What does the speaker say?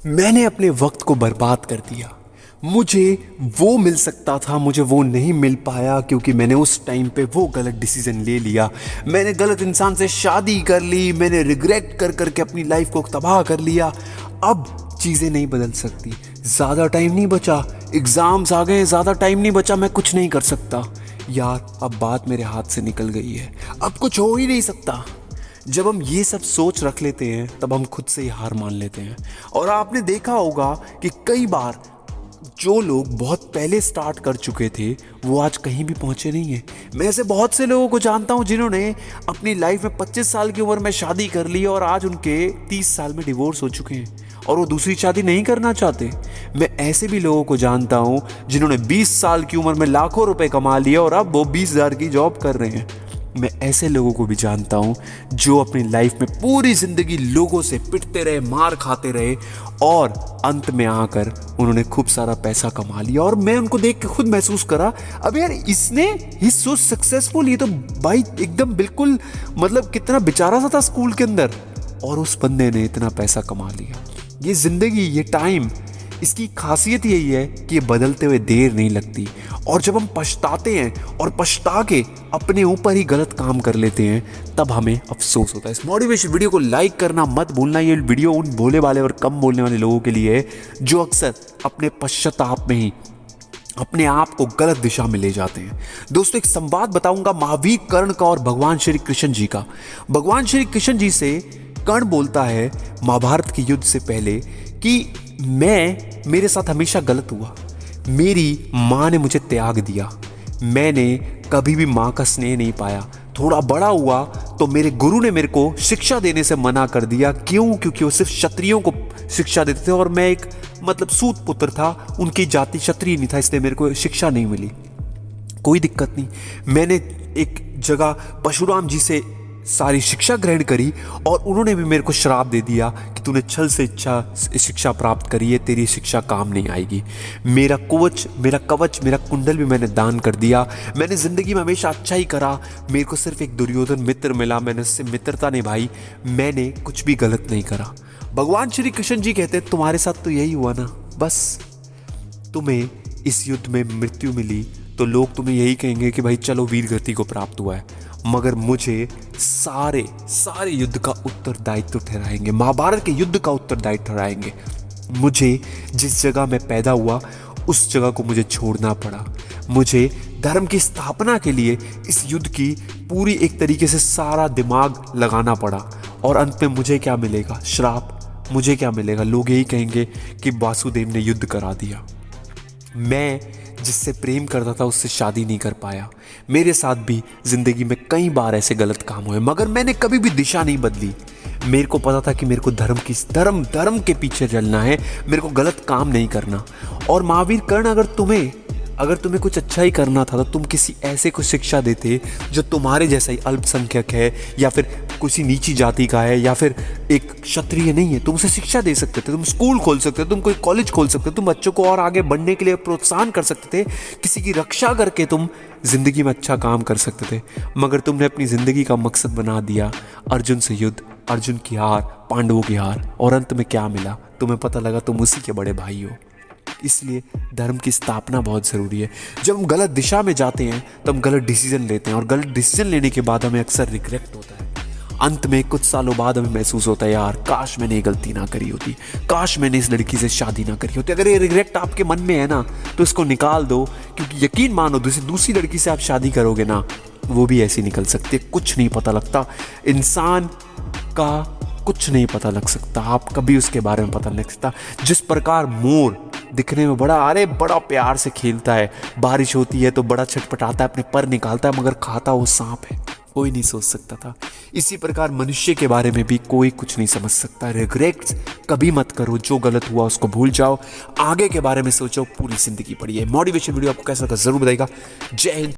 मैंने अपने वक्त को बर्बाद कर दिया। मुझे वो मिल सकता था, मुझे वो नहीं मिल पाया क्योंकि मैंने उस टाइम पे वो गलत डिसीजन ले लिया। मैंने गलत इंसान से शादी कर ली, मैंने रिग्रेट कर करके अपनी लाइफ को तबाह कर लिया। अब चीज़ें नहीं बदल सकती, ज़्यादा टाइम नहीं बचा, एग्ज़ाम्स आ गए, ज़्यादा टाइम नहीं बचा, मैं कुछ नहीं कर सकता। यार अब बात मेरे हाथ से निकल गई है, अब कुछ हो ही नहीं सकता। जब हम ये सब सोच रख लेते हैं तब हम खुद से ही हार मान लेते हैं। और आपने देखा होगा कि कई बार जो लोग बहुत पहले स्टार्ट कर चुके थे वो आज कहीं भी पहुंचे नहीं हैं। मैं ऐसे बहुत से लोगों को जानता हूं जिन्होंने अपनी लाइफ में 25 साल की उम्र में शादी कर ली और आज उनके 30 साल में डिवोर्स हो चुके हैं और वो दूसरी शादी नहीं करना चाहते। मैं ऐसे भी लोगों को जानता हूं जिन्होंने 20 साल की उम्र में लाखों रुपए कमा लिए और अब वो 20,000 की जॉब कर रहे हैं। मैं ऐसे लोगों को भी जानता हूं जो अपनी लाइफ में पूरी जिंदगी लोगों से पिटते रहे, मार खाते रहे और अंत में आकर उन्होंने खूब सारा पैसा कमा लिया। और मैं उनको देख के खुद महसूस करा, अब यार इसने ही सो सक्सेसफुल, ये तो भाई एकदम बिल्कुल मतलब कितना बेचारा सा था स्कूल के अंदर और उस बंदे ने इतना पैसा कमा लिया। ये जिंदगी, ये टाइम, इसकी खासियत यही है कि ये बदलते हुए देर नहीं लगती। और जब हम पछताते हैं और पछता के अपने ऊपर ही गलत काम कर लेते हैं तब हमें अफसोस होता है। इस मोटिवेशन वीडियो को लाइक करना मत भूलना। ये वीडियो उन भोले वाले और कम बोलने वाले लोगों के लिए है जो अक्सर अपने पश्चाताप में ही अपने आप को गलत दिशा में ले जाते हैं। दोस्तों एक संवाद बताऊंगा महावीर कर्ण का और भगवान श्री कृष्ण जी का। भगवान श्री कृष्ण जी से कर्ण बोलता है महाभारत के युद्ध से पहले कि मेरे साथ हमेशा गलत हुआ, मेरी माँ ने मुझे त्याग दिया, मैंने कभी भी माँ का स्नेह नहीं पाया। थोड़ा बड़ा हुआ तो मेरे गुरु ने मेरे को शिक्षा देने से मना कर दिया। क्यों? क्योंकि वो सिर्फ क्षत्रियों को शिक्षा देते थे और मैं एक मतलब सूत पुत्र था, उनकी जाति क्षत्रिय नहीं था, इसलिए मेरे को शिक्षा नहीं मिली। कोई दिक्कत नहीं, मैंने एक जगह परशुराम जी से सारी शिक्षा ग्रहण करी और उन्होंने भी मेरे को श्राप दे दिया कि तूने छल से शिक्षा प्राप्त करी है, तेरी शिक्षा काम नहीं आएगी। मेरा कवच, मेरा कुंडल भी मैंने दान कर दिया। मैंने ज़िंदगी में हमेशा अच्छा ही करा। मेरे को सिर्फ एक दुर्योधन मित्र मिला, मैंने उससे मित्रता निभाई, मैंने कुछ भी गलत नहीं करा। भगवान श्री कृष्ण जी कहते हैं तुम्हारे साथ तो यही हुआ ना, बस तुम्हें इस युद्ध में मृत्यु मिली तो लोग तुम्हें यही कहेंगे कि भाई चलो वीर गति को प्राप्त हुआ है, मगर मुझे सारे युद्ध का उत्तरदायित्व ठहराएंगे, महाभारत के युद्ध का उत्तरदायित्व ठहराएंगे। मुझे जिस जगह में पैदा हुआ उस जगह को मुझे छोड़ना पड़ा। मुझे धर्म की स्थापना के लिए इस युद्ध की पूरी एक तरीके से सारा दिमाग लगाना पड़ा और अंत में मुझे क्या मिलेगा? श्राप। मुझे क्या मिलेगा? लोग यही कहेंगे कि वासुदेव ने युद्ध करा दिया। मैं जिससे प्रेम करता था उससे शादी नहीं कर पाया। मेरे साथ भी जिंदगी में कई बार ऐसे गलत काम हुए, मगर मैंने कभी भी दिशा नहीं बदली। मेरे को पता था कि मेरे को धर्म के पीछे चलना है, मेरे को गलत काम नहीं करना। और महावीर कर्ण अगर तुम्हें कुछ अच्छा ही करना था तो तुम किसी ऐसे को शिक्षा देते जो तुम्हारे जैसा ही अल्पसंख्यक है या फिर किसी नीची जाति का है या फिर एक क्षत्रिय नहीं है। तुम उसे शिक्षा दे सकते थे, तुम स्कूल खोल सकते थे, तुम कोई कॉलेज खोल सकते थे, तुम बच्चों को और आगे बढ़ने के लिए प्रोत्साहन कर सकते थे, किसी की रक्षा करके तुम जिंदगी में अच्छा काम कर सकते थे। मगर तुमने अपनी जिंदगी का मकसद बना दिया अर्जुन से युद्ध, अर्जुन की हार, पांडवों की हार, और अंत में क्या मिला? तुम्हें पता लगा तुम उसी के बड़े भाई हो। इसलिए धर्म की स्थापना बहुत ज़रूरी है। जब हम गलत दिशा में जाते हैं तो हम गलत डिसीजन लेते हैं और गलत डिसीजन लेने के बाद हमें अक्सर रिग्रेट होता है। अंत में कुछ सालों बाद हमें महसूस होता है यार काश मैंने ये गलती ना करी होती, काश मैंने इस लड़की से शादी ना करी होती। अगर ये रिग्रेट आपके मन में है ना तो इसको निकाल दो, क्योंकि यकीन मानो दूसरी लड़की से आप शादी करोगे ना वो भी ऐसी निकल सकती है। कुछ नहीं पता लगता, इंसान का कुछ नहीं पता लग सकता, आप कभी उसके बारे में पता नहीं लग सकता। जिस प्रकार मोर दिखने में बड़ा प्यार से खेलता है, बारिश होती है तो बड़ा छटपटाता है, अपने पर निकालता है, मगर खाता वो सांप है, कोई नहीं सोच सकता था। इसी प्रकार मनुष्य के बारे में भी कोई कुछ नहीं समझ सकता। रिग्रेट्स कभी मत करो, जो गलत हुआ उसको भूल जाओ, आगे के बारे में सोचो, पूरी जिंदगी पड़ी है। मोटिवेशन वीडियो आपको कैसा लगा जरूर बताइएगा। जय हिंद।